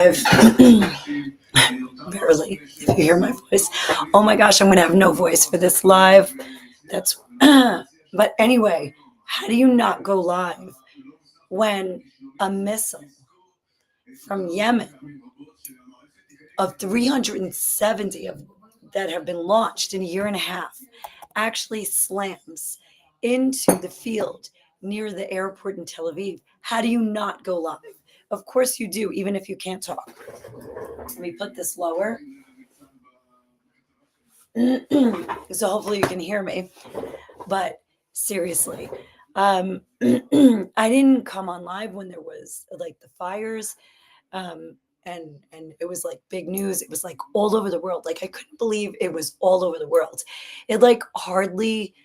I've barely, if you hear my voice. Oh my gosh, I'm going to have no voice for this live. That's, but anyway, how do you not go live when a missile from Yemen of 370 of that have been launched in a year and a half actually slams into the field near the airport in Tel Aviv? How do you not go live? Of course you do, even if you can't talk. Let me put this lower. So hopefully you can hear me. But seriously, I didn't come on live when there was like the fires. And it was like big news. It was like all over the world. Like I couldn't believe it was all over the world. It like hardly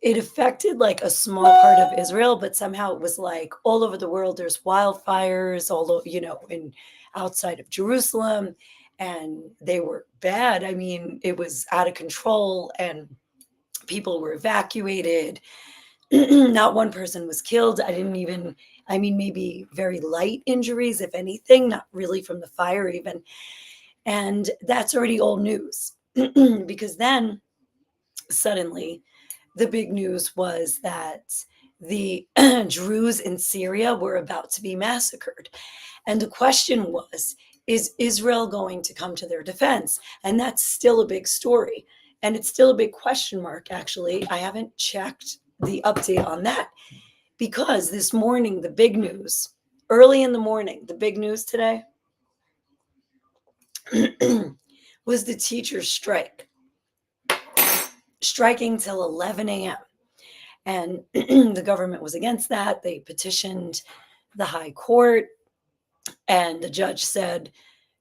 it affected like a small part of Israel, but somehow it was like all over the world. There's wildfires all over, in outside of Jerusalem, and they were bad. I mean, it was out of control, and people were evacuated. Not one person was killed. I mean, maybe very light injuries, if anything, not really from the fire even. And that's already old news because then suddenly the big news was that the Druze in Syria were about to be massacred. And the question was, is Israel going to come to their defense? And that's still a big story. And it's still a big question mark, actually. I haven't checked the update on that because this morning, the big news, early in the morning, the big news today was the teachers' strike, striking till 11 a.m. And the government was against that. They petitioned the high court, and the judge said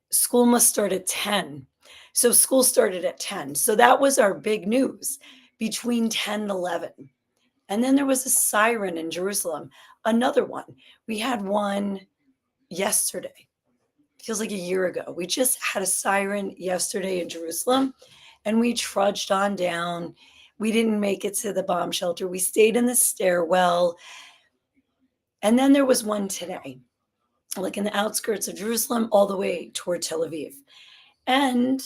school must start at 10. So school started at 10. So that was our big news between 10 and 11. And then there was a siren in Jerusalem, another one. We had one yesterday. Feels like a year ago. We just had a siren yesterday in Jerusalem, and we trudged on down. We didn't make it to the bomb shelter. We stayed in the stairwell. And then there was one today, like in the outskirts of Jerusalem, all the way toward Tel Aviv. And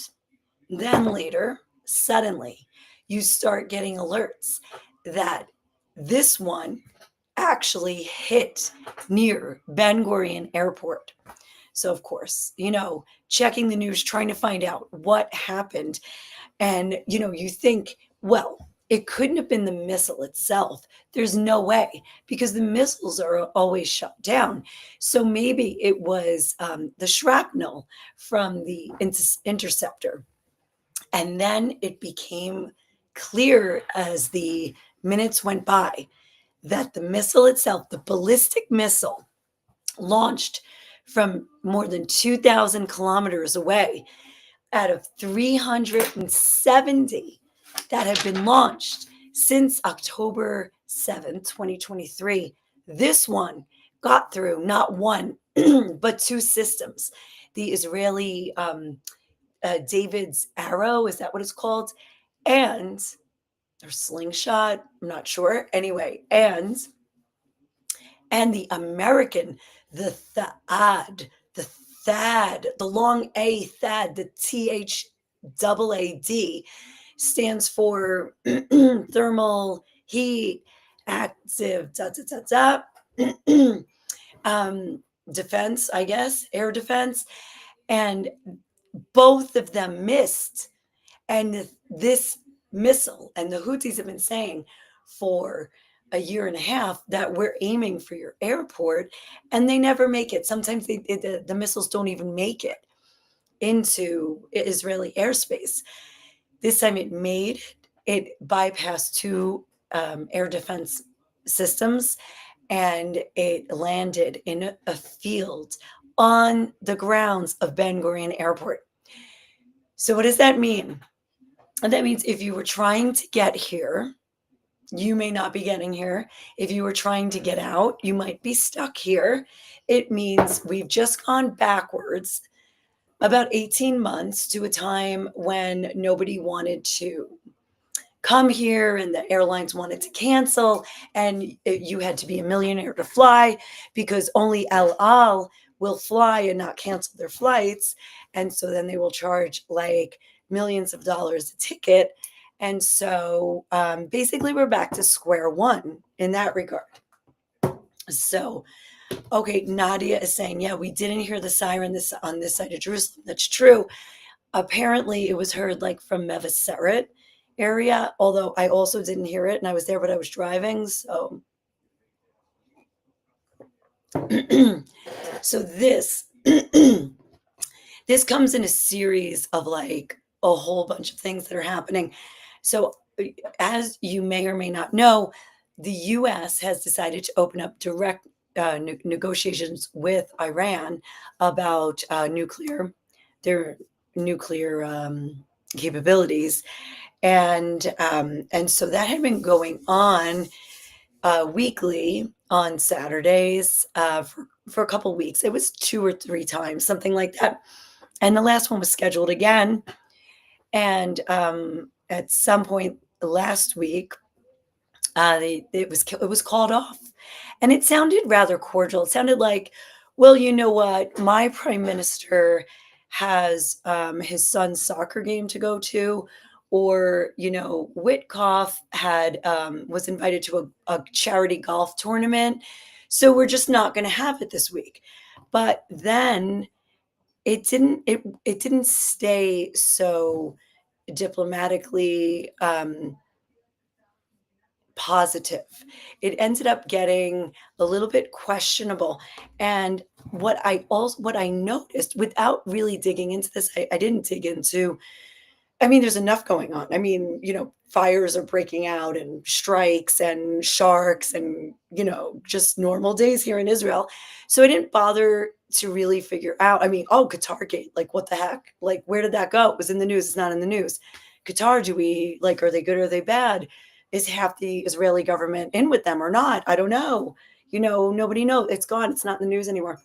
then later, suddenly, you start getting alerts that this one actually hit near Ben Gurion Airport. So, of course, checking the news, trying to find out what happened. And, you think, well, it couldn't have been the missile itself. There's no way because the missiles are always shut down. So maybe it was the shrapnel from the interceptor. And then it became clear as the minutes went by that the missile itself, the ballistic missile, launched from more than 2,000 kilometers away out of 370 that have been launched since October 7th, 2023. This one got through not one, but two systems. The Israeli David's arrow, is that what it's called? And or slingshot, I'm not sure. Anyway, and the American, the THAAD, the long A, THAAD, the THAAD stands for thermal heat active defense, I guess, air defense. And both of them missed. And this missile, and the Houthis have been saying for a year and a half that we're aiming for your airport, and they never make it. Sometimes the missiles don't even make it into Israeli airspace. This time it bypassed two air defense systems, and it landed in a field on the grounds of Ben Gurion Airport. So what does that mean? And that means if you were trying to get here, you may not be getting here. If you were trying to get out, you might be stuck here. It means we've just gone backwards about 18 months to a time when nobody wanted to come here and the airlines wanted to cancel, and you had to be a millionaire to fly because only El Al will fly and not cancel their flights. And so then they will charge like millions of dollars a ticket. And so basically, we're back to square one in that regard. So, okay, Nadia is saying, yeah, we didn't hear the siren on this side of Jerusalem. That's true. Apparently, it was heard like from Mevaseret area, although I also didn't hear it, and I was there, but I was driving. So, so this this comes in a series of like a whole bunch of things that are happening. So, as you may or may not know, the U.S. has decided to open up direct negotiations with Iran about their nuclear capabilities, and so that had been going on weekly on Saturdays for a couple weeks. It was 2 or 3 times, something like that, and the last one was scheduled again. And at some point last week, it was called off, and it sounded rather cordial. It sounded like, well, you know what, my prime minister has his son's soccer game to go to, or Witkoff had was invited to a charity golf tournament, so we're just not going to have it this week. But then it didn't stay so diplomatically positive. It ended up getting a little bit questionable. And what I noticed, without really digging into this, I didn't dig into, I mean, there's enough going on. I mean, fires are breaking out and strikes and sharks and, just normal days here in Israel. So I didn't bother to really figure out. I mean, Qatargate, like what the heck? Like, where did that go? It was in the news. It's not in the news. Qatar, are they good or are they bad? Is half the Israeli government in with them or not? I don't know. Nobody knows. It's gone. It's not in the news anymore.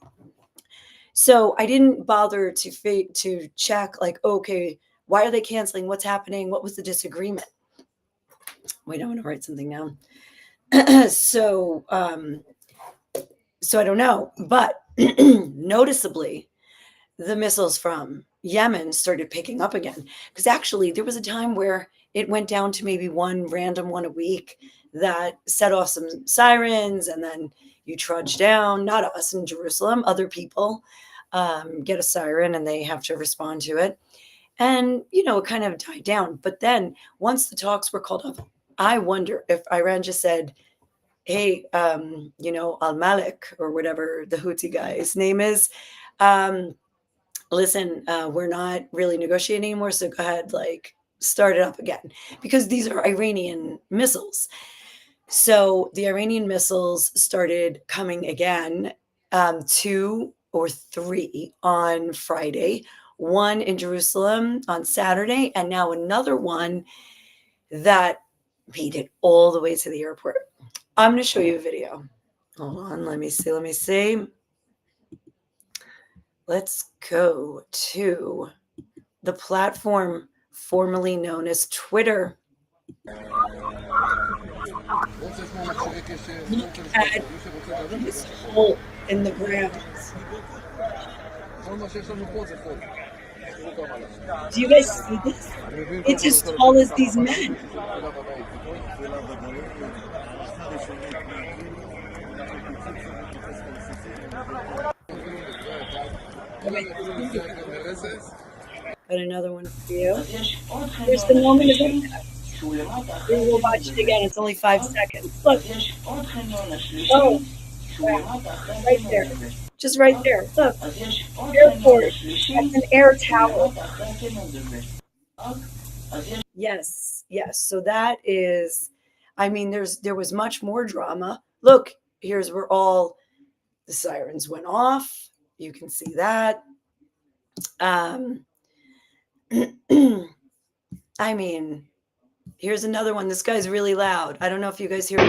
So I didn't bother to check, like, okay, why are they canceling? What's happening? What was the disagreement? Wait, I want to write something down. So I don't know. But noticeably, the missiles from Yemen started picking up again. Because actually, there was a time where it went down to maybe one random one a week that set off some sirens, and then you trudge down, not us in Jerusalem, other people get a siren and they have to respond to it. And, it kind of died down. But then once the talks were called off, I wonder if Iran just said, hey, Al-Malik, or whatever the Houthi guy's name is, listen, we're not really negotiating anymore, so go ahead, like, start it up again. Because these are Iranian missiles. So the Iranian missiles started coming again, 2 or 3 on Friday, 1 in Jerusalem on Saturday, and now another one that made it all the way to the airport. I'm going to show you a video. Hold on, let me see. Let's go to the platform formerly known as Twitter. Look at this hole in the ground. Do you guys see this? It's as tall as these men. Got another one for you. Here's the moment of impact. We will watch it again. It's only 5 seconds. Look. Oh, wow. Right there. Just right there. Look. Airport. That's an air tower. Yes. So that is, I mean, there was much more drama. Look, here's where all the sirens went off. You can see that. I mean, here's another one. This guy's really loud. I don't know if you guys hear. Yo!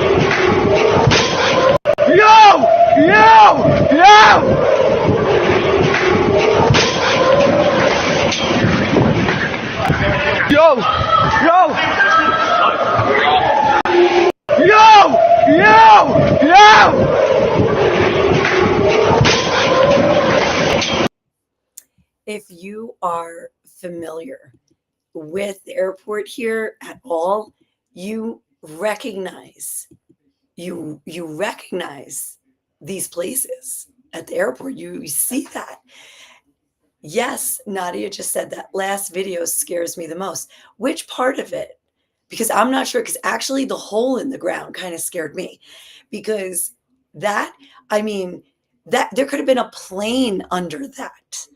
if you are familiar with the airport here at all, you recognize you recognize these places at the airport. You see that. Yes, Nadia just said that last video scares me the most. Which part of it? Because I'm not sure, because actually the hole in the ground kind of scared me. Because that, I mean, that there could have been a plane under that.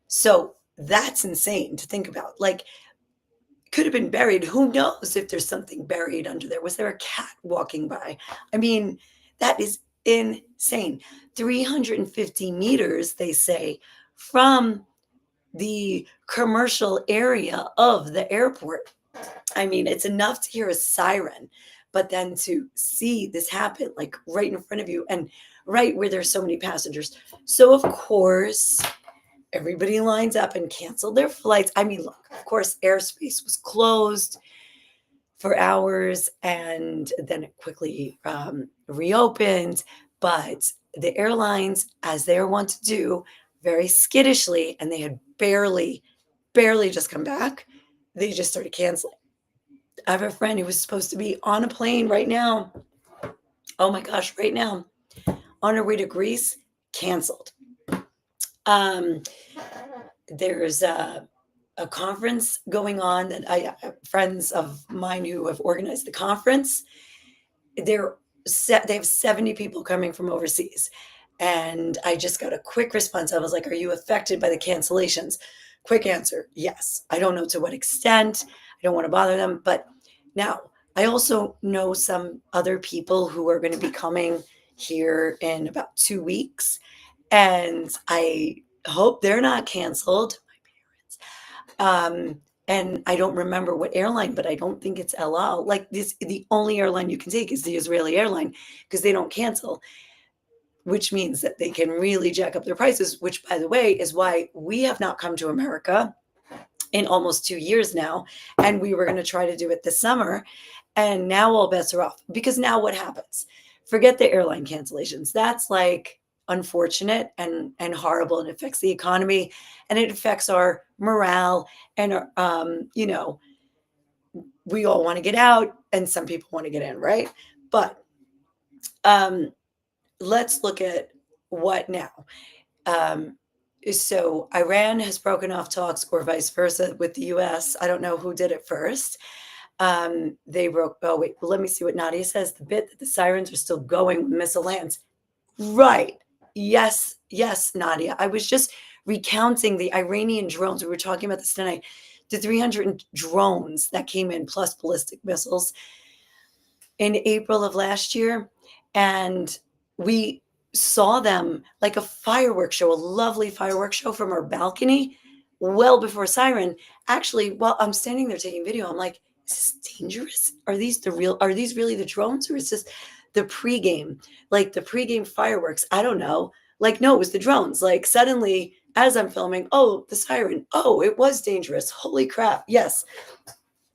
So that's insane to think about. Like, could have been buried. Who knows if there's something buried under there? Was there a cat walking by? I mean, that is insane. 350 meters, they say, from the commercial area of the airport. I mean, it's enough to hear a siren, but then to see this happen, like right in front of you and right where there's so many passengers. So, of course, everybody lines up and canceled their flights. I mean, look, of course, airspace was closed for hours and then it quickly reopened. But the airlines, as they're wont to do, very skittishly, and they had barely just come back, they just started canceling. I have a friend who was supposed to be on a plane right now. Oh my gosh, right now, on her way to Greece, canceled. Um, there's a conference going on that I friends of mine who have organized the conference. They have 70 people coming from overseas. And I just got a quick response. I was like, "Are you affected by the cancellations?" Quick answer, yes. I don't know to what extent. I don't want to bother them. But now I also know some other people who are going to be coming here in about 2 weeks. And I hope they're not canceled. Um, and I don't remember what airline, but I don't think it's El Al. Like this, the only airline you can take is the Israeli airline because they don't cancel, which means that they can really jack up their prices, which, by the way, is why we have not come to America in almost 2 years now. And we were going to try to do it this summer. And now all bets are off because now what happens? Forget the airline cancellations. That's like unfortunate and horrible and affects the economy and it affects our morale and we all want to get out and some people want to get in, right? But um let's look at what now. Um, so Iran has broken off talks or vice versa with the US. I don't know who did it first. They broke, oh, wait, well, let me see what Nadia says. The bit that the sirens are still going when missile lands. Right. Yes, yes, Nadia. I was just recounting the Iranian drones. We were talking about this tonight. The 300 drones that came in, plus ballistic missiles in April of last year. And we saw them like a fireworks show, a lovely fireworks show from our balcony well before siren. Actually, while I'm standing there taking video, I'm like, is this dangerous? Are these really the drones or is this the pregame? Like the pregame fireworks? I don't know. Like, no, it was the drones. Like suddenly, as I'm filming, oh, the siren. Oh, it was dangerous. Holy crap. Yes.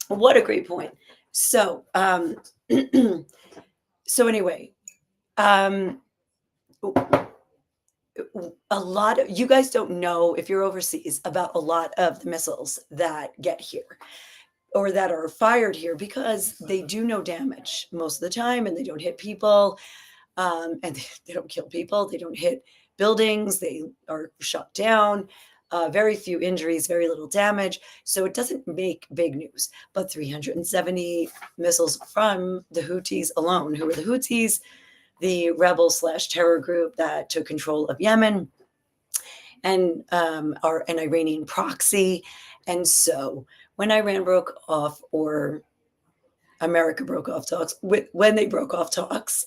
What a great point. So, so anyway, um, a lot of you guys don't know if you're overseas about a lot of the missiles that get here or that are fired here because they do no damage most of the time and they don't hit people and they don't kill people. They don't hit buildings. They are shut down. Very few injuries, very little damage. So it doesn't make big news. But 370 missiles from the Houthis alone. Who are the Houthis? The rebel/terror group that took control of Yemen and are an Iranian proxy. And so when Iran broke off, or America broke off talks, when they broke off talks,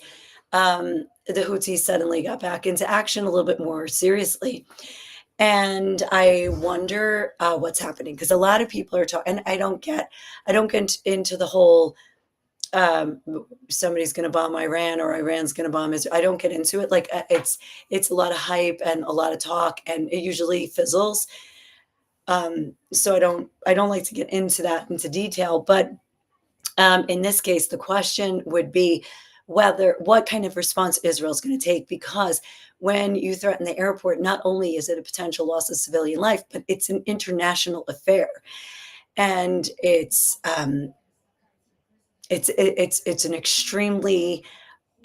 the Houthis suddenly got back into action a little bit more seriously. And I wonder what's happening because a lot of people are talking, and I don't get into the whole somebody's going to bomb Iran or Iran's going to bomb Israel. I don't get into it. Like it's a lot of hype and a lot of talk, and it usually fizzles. So I don't like to get into that into detail. But in this case, the question would be, what kind of response Israel's going to take, because when you threaten the airport, not only is it a potential loss of civilian life, but it's an international affair, and it's an extremely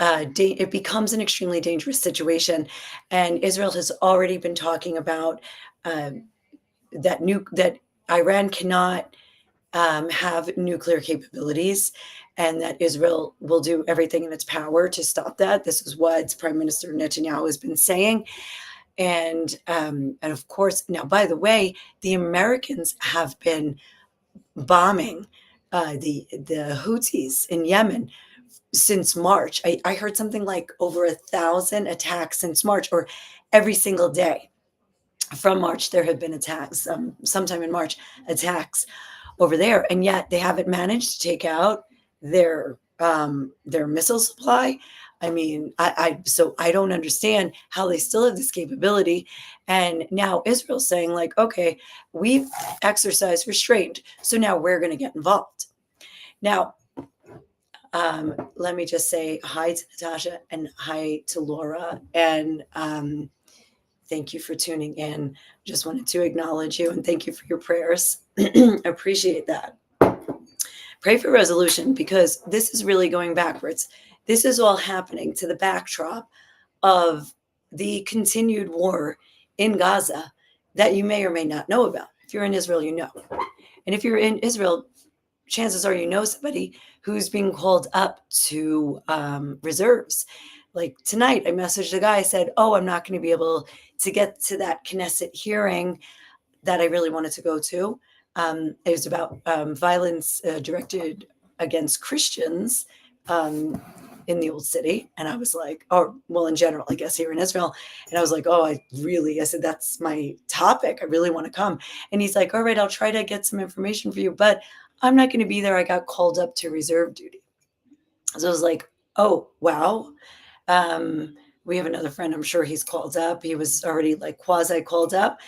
it becomes an extremely dangerous situation, and Israel has already been talking about um, that Iran cannot have nuclear capabilities, and that Israel will do everything in its power to stop that. This is what Prime Minister Netanyahu has been saying, and of course, now by the way, the Americans have been bombing the Houthis in Yemen since March. I heard something like over 1,000 attacks since March, or every single day from March there have been attacks. Sometime in March, attacks over there, and yet they haven't managed to take out their missile supply. I mean, so I don't understand how they still have this capability. And now Israel's saying, like, okay, we've exercised restraint, so now we're going to get involved. Now, let me just say hi to Natasha and hi to Laura, and thank you for tuning in. Just wanted to acknowledge you and thank you for your prayers. Appreciate that. Pray for resolution, because this is really going backwards. This is all happening to the backdrop of the continued war in Gaza that you may or may not know about. If you're in Israel, you know. And if you're in Israel, chances are you know somebody who's being called up to reserves. Like tonight, I messaged a guy, I said, oh, I'm not going to be able to get to that Knesset hearing that I really wanted to go to. It was about violence directed against Christians in the old city. And I was like, oh, well, in general, I guess here in Israel. And I was like, oh, I said, that's my topic. I really want to come. And he's like, all right, I'll try to get some information for you, but I'm not going to be there. I got called up to reserve duty. So I was like, oh, wow. We have another friend, I'm sure he's called up. He was already like quasi called up.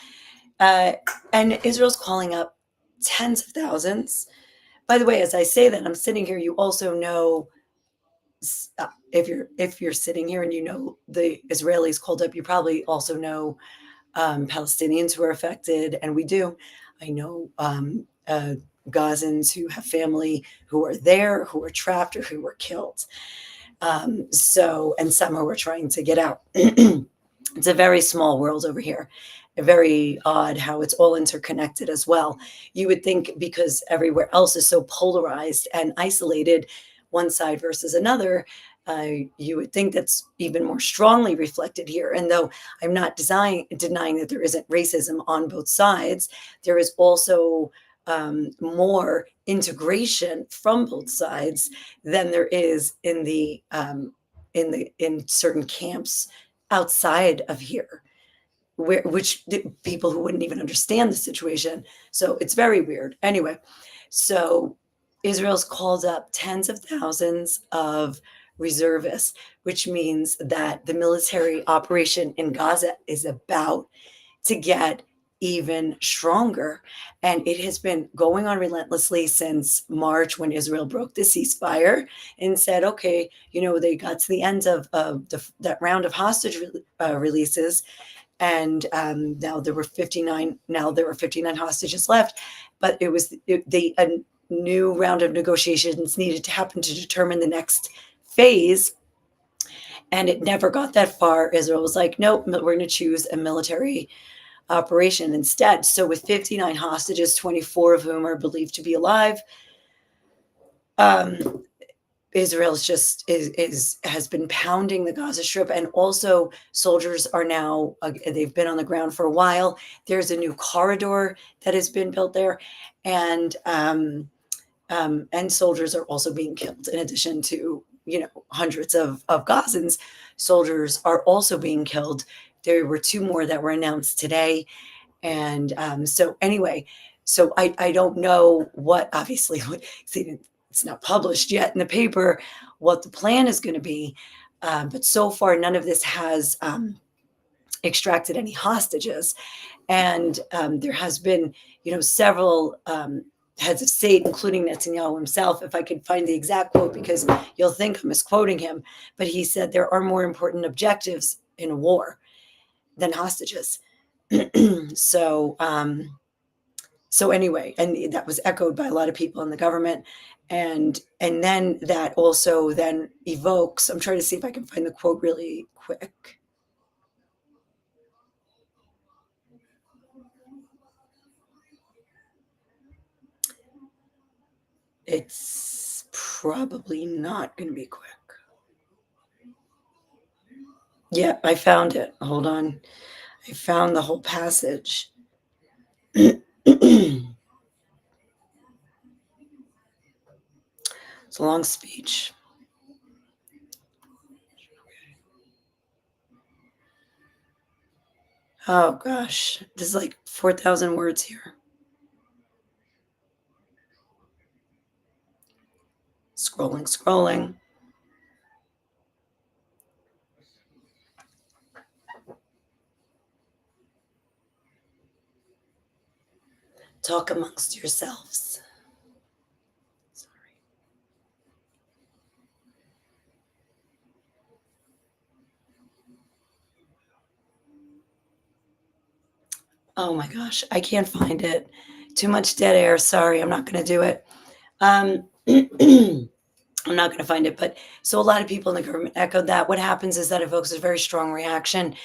And Israel's calling up tens of thousands. By the way, as I say that, I'm sitting here, you also know, if you're sitting here and you know the Israelis called up, you probably also know Palestinians who are affected, and we do. I know Gazans who have family who are there, who are trapped, or who were killed. And some who are trying to get out. It's a very small world over here. Very odd how it's all interconnected as well. You would think, because everywhere else is so polarized and isolated, one side versus another, you would think that's even more strongly reflected here. And though I'm not denying that there isn't racism on both sides, there is also more integration from both sides than there is in certain camps outside of here, which people who wouldn't even understand the situation. So it's very weird. Anyway, so Israel's called up tens of thousands of reservists, which means that the military operation in Gaza is about to get even stronger. And it has been going on relentlessly since March, when Israel broke the ceasefire and said, okay, they got to the end of that round of hostage releases. And now there were 59 hostages left, but a new round of negotiations needed to happen to determine the next phase. And it never got that far. Israel was like, nope, we're going to choose a military operation instead. So with 59 hostages, 24 of whom are believed to be alive, Israel has been pounding the Gaza Strip, and also soldiers are now, they've been on the ground for a while. There's a new corridor that has been built there, and soldiers are also being killed. In addition to hundreds of Gazans, soldiers are also being killed. There were 2 more that were announced today, and so anyway, so I don't know what, obviously, it's not published yet in the paper what the plan is going to be, but so far none of this has extracted any hostages, and there has been several heads of state, including Netanyahu himself, if I could find the exact quote, because you'll think I'm misquoting him, but he said there are more important objectives in a war than hostages. so, so anyway, and that was echoed by a lot of people in the government. And then that also then evokes, I'm trying to see if I can find the quote really quick. It's probably not going to be quick. Yeah, I found it. Hold on. I found the whole passage. It's a long speech. Oh gosh, there's like 4,000 words here. Scrolling, scrolling. Talk amongst yourselves. Sorry. Oh my gosh, I can't find it. Too much dead air. Sorry, I'm not going to do it. I'm not going to find it. But so a lot of people in the government echoed that. What happens is that evokes a very strong reaction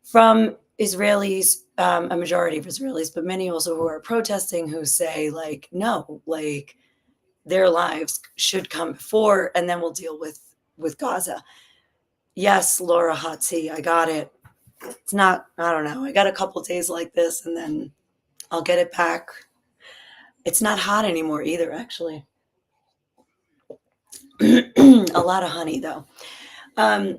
from Israelis, a majority of Israelis, but many also who are protesting, who say, like, no, like their lives should come before, and then we'll deal with Gaza. Yes, Laura Houthi, I got it. It's not, I don't know. I got a couple days like this, and then I'll get it back. It's not hot anymore either, actually. A lot of honey, though. Um,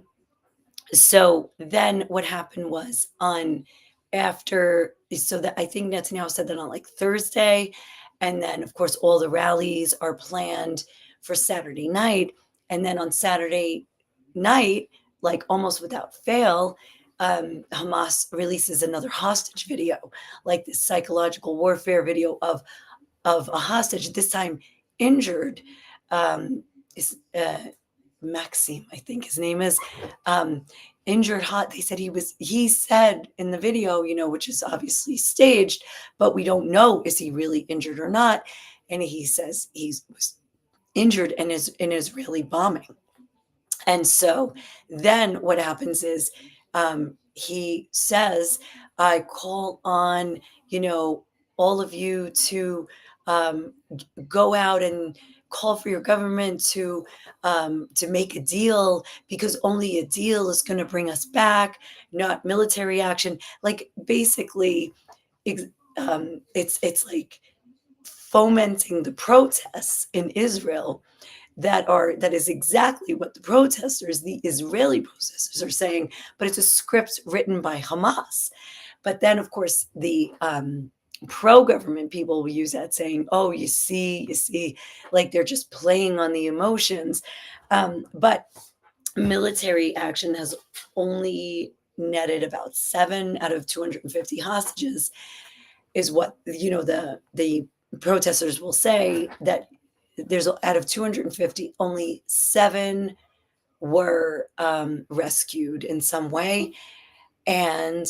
so then what happened was on after, so that I think Netanyahu said that on like Thursday, and then of course all the rallies are planned for Saturday night, and then on Saturday night, like almost without fail, Hamas releases another hostage video, like this psychological warfare video of a hostage, this time injured. Is Maxim, I think his name is, injured hot. They said he said in the video, which is obviously staged, but we don't know, is he really injured or not? And he says he was injured in Israeli bombing. And so then what happens is, he says, I call on, all of you to go out and call for your government to make a deal, because only a deal is going to bring us back, not military action. Like basically, it's like fomenting the protests in Israel, that is exactly what the Israeli protesters are saying, but it's a script written by Hamas. But then, of course, the pro-government people will use that, saying, "Oh, you see, like they're just playing on the emotions." But military action has only netted about 7 out of 250 hostages, is what the protesters will say, that there's out of 250, only 7 were rescued in some way. And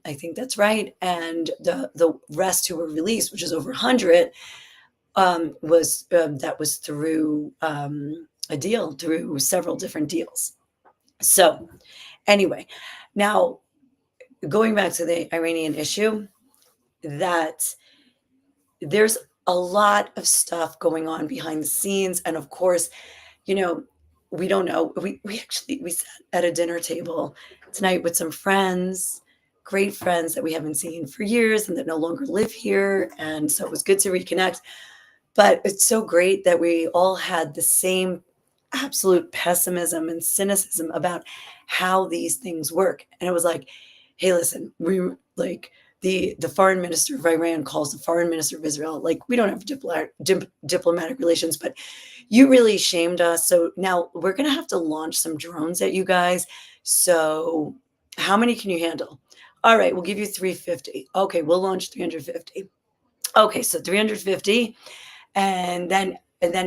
I think that's right. And the rest who were released, which is over 100, was that was through a deal, through several different deals. So anyway, now going back to the Iranian issue, that there's a lot of stuff going on behind the scenes, and of course, you know, we don't know. We sat at a dinner table tonight with some friends, great friends that we haven't seen for years and that no longer live here. And so it was good to reconnect. But it's so great that we all had the same absolute pessimism and cynicism about how these things work. And it was like, hey, listen, we like the foreign minister of Iran calls the foreign minister of Israel, like, we don't have diplomatic relations, but you really shamed us. So now we're going to have to launch some drones at you guys. So how many can you handle? All right, we'll give you 350. Okay, we'll launch 350. Okay, so 350, and then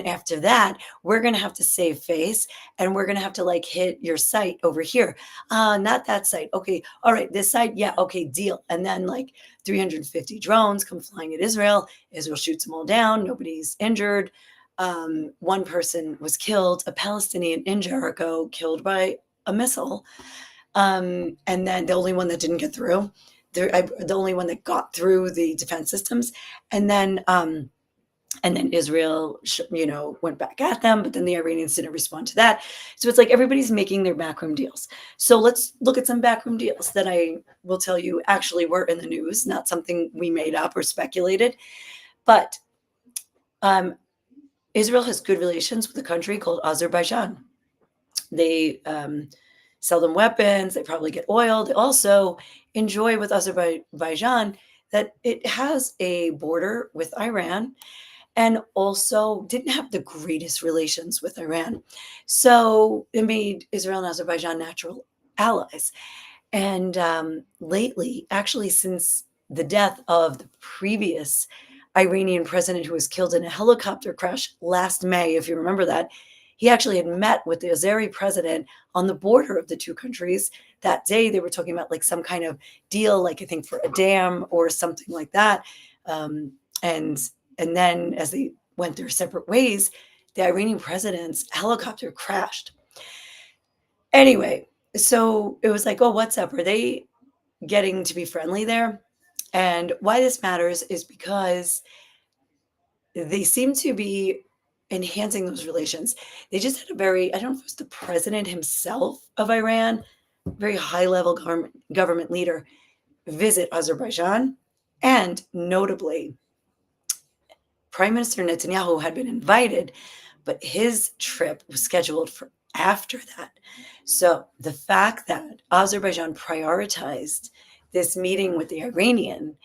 after that, we're gonna have to save face, and we're gonna have to like hit your site over here. Not that site. Okay, all right, this site, yeah, okay, deal. And then like 350 drones come flying at Israel. Israel shoots them all down. Nobody's injured. One person was killed, a Palestinian in Jericho, killed by a missile. And then the only one that didn't get through, the only one that got through the defense systems, and then Israel, went back at them, but then the Iranians didn't respond to that. So it's like everybody's making their backroom deals. So let's look at some backroom deals that I will tell you actually were in the news, not something we made up or speculated. But Israel has good relations with a country called Azerbaijan. They sell them weapons, they probably get oil. They also enjoy with Azerbaijan that it has a border with Iran and also didn't have the greatest relations with Iran. So it made Israel and Azerbaijan natural allies. And lately, actually, since the death of the previous Iranian president who was killed in a helicopter crash last May, if you remember that, he actually had met with the Azeri president on the border of the two countries. That day, they were talking about like some kind of deal, like I think for a dam or something like that. Um, and and then as they went their separate ways, the Iranian president's helicopter crashed. Anyway, so it was like, oh, what's up? Are they getting to be friendly there? And why this matters is because they seem to be enhancing those relations. They just had a very, I don't know if it was the president himself of Iran, very high level government leader, visit Azerbaijan. And notably, Prime Minister Netanyahu had been invited, but his trip was scheduled for after that. So the fact that Azerbaijan prioritized this meeting with the Iranian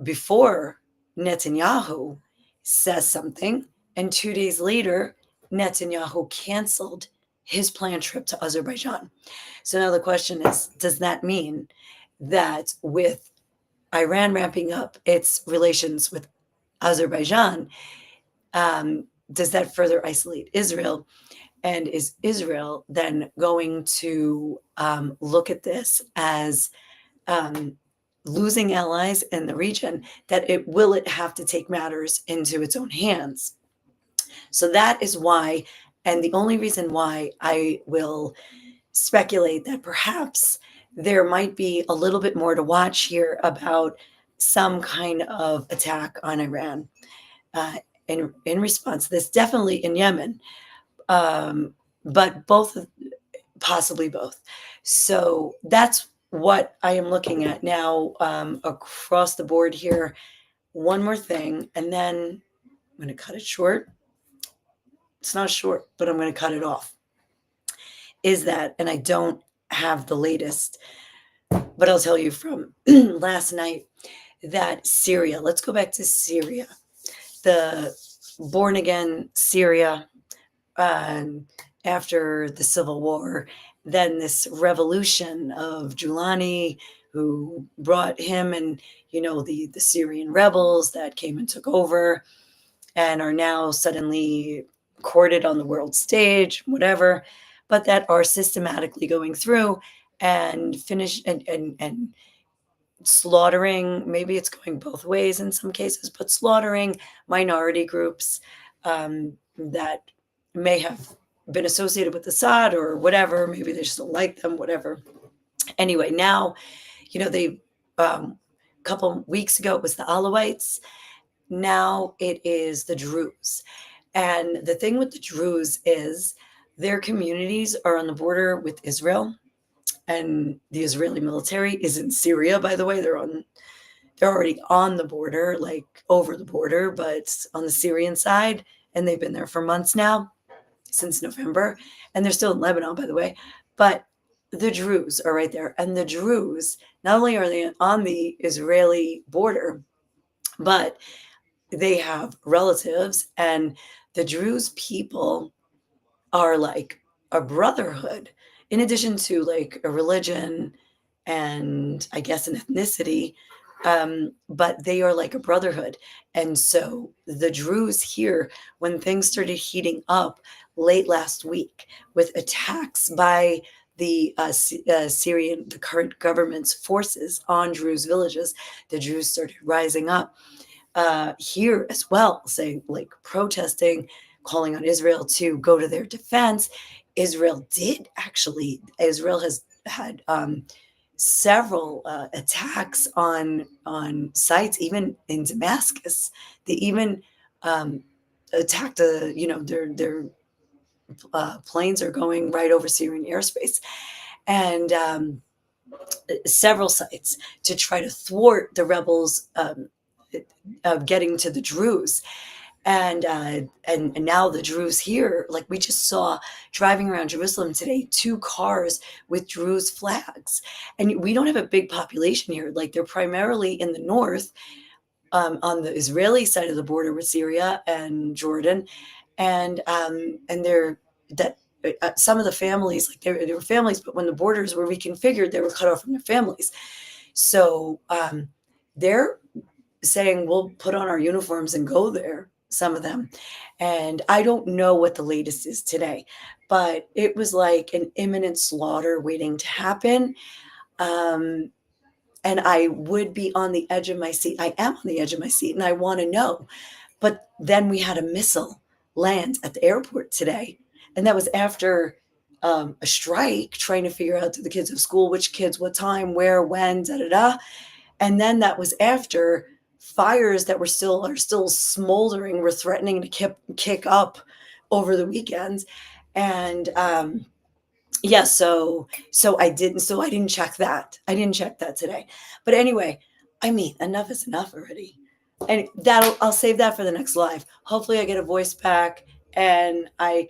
before Netanyahu says something, and 2 days later, Netanyahu canceled his planned trip to Azerbaijan. So now the question is, does that mean that with Iran ramping up its relations with Azerbaijan, does that further isolate Israel? And is Israel then going to look at this as um, losing allies in the region, that it have to take matters into its own hands? So that is why, and the only reason why I will speculate that perhaps there might be a little bit more to watch here about some kind of attack on Iran in response to this, definitely in Yemen, but both, possibly both. So that's what I am looking at now across the board here. One more thing, and then I'm going to cut it short. It's not short, but I'm going to cut it off. Is that, and I don't have the latest, but I'll tell you from last night that Syria, let's go back to Syria, the born again Syria, after the civil war, then this revolution of Giuliani, who brought him and the Syrian rebels that came and took over and are now suddenly courted on the world stage, whatever, but that are systematically going through and finish and slaughtering, maybe it's going both ways in some cases, but slaughtering minority groups that may have been associated with Assad or whatever. Maybe they just don't like them, whatever. Anyway, now, they, a couple weeks ago, it was the Alawites. Now it is the Druze. And the thing with the Druze is their communities are on the border with Israel, and the Israeli military is in Syria, by the way. They're already on the border, like over the border, but on the Syrian side, and they've been there for months now, since November, and they're still in Lebanon, by the way. But the Druze are right there, and the Druze, not only are they on the Israeli border, but they have relatives, and the Druze people are like a brotherhood, in addition to like a religion and I guess an ethnicity. But they are like a brotherhood. And so the Druze here, when things started heating up late last week with attacks by the Syrian, the current government's forces on Druze villages, the Druze started rising up here as well, saying, like, protesting, calling on Israel to go to their defense. Israel has had several attacks on sites, even in Damascus. They even attacked their planes are going right over Syrian airspace, and several sites to try to thwart the rebels of getting to the Druze. And now the Druze here, like, we just saw driving around Jerusalem today, 2 cars with Druze flags. And we don't have a big population here. Like, they're primarily in the north, on the Israeli side of the border with Syria and Jordan, and they're that some of the families, like, there were families, but when the borders were reconfigured, they were cut off from their families. So they're saying, we'll put on our uniforms and go there, some of them. And I don't know what the latest is today, but it was like an imminent slaughter waiting to happen. Um, and I would be on the edge of my seat. I am on the edge of my seat, and I want to know. But then we had a missile land at the airport today, and that was after a strike, trying to figure out to the kids of school which kids, what time, where, when, da da da. And then that was after fires that are still smoldering, were threatening to kick up over the weekend. And yeah, so I didn't check that. I didn't check that today. But anyway, I mean, enough is enough already. And I'll save that for the next live. Hopefully I get a voice back, and I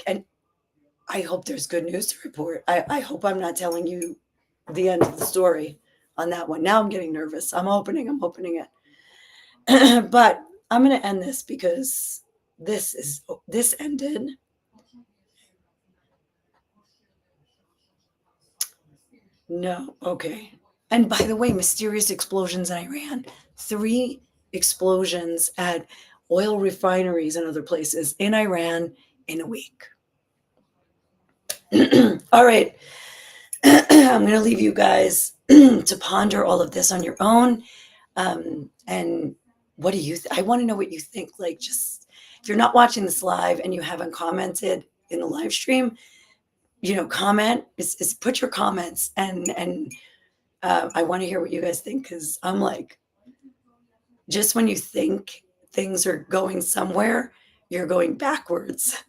hope there's good news to report. I hope I'm not telling you the end of the story on that one. Now I'm getting nervous. I'm opening it. But I'm going to end this because this ended. No, okay. And by the way, mysterious explosions in Iran. 3 explosions at oil refineries and other places in Iran in a week. All right. I'm going to leave you guys to ponder all of this on your own. And what do you I want to know what you think. Like, just, if you're not watching this live and you haven't commented in the live stream, comment, is put your comments, and I want to hear what you guys think, because I'm like, just when you think things are going somewhere, you're going backwards.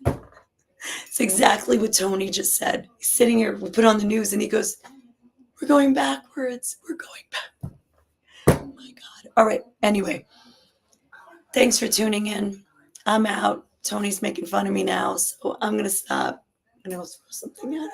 It's exactly what Tony just said. He's sitting here, we put on the news, and he goes, we're going backwards. We're going back. Oh my God. All right. Anyway, thanks for tuning in. I'm out. Tony's making fun of me now, so I'm going to stop. I'm going to throw something at him.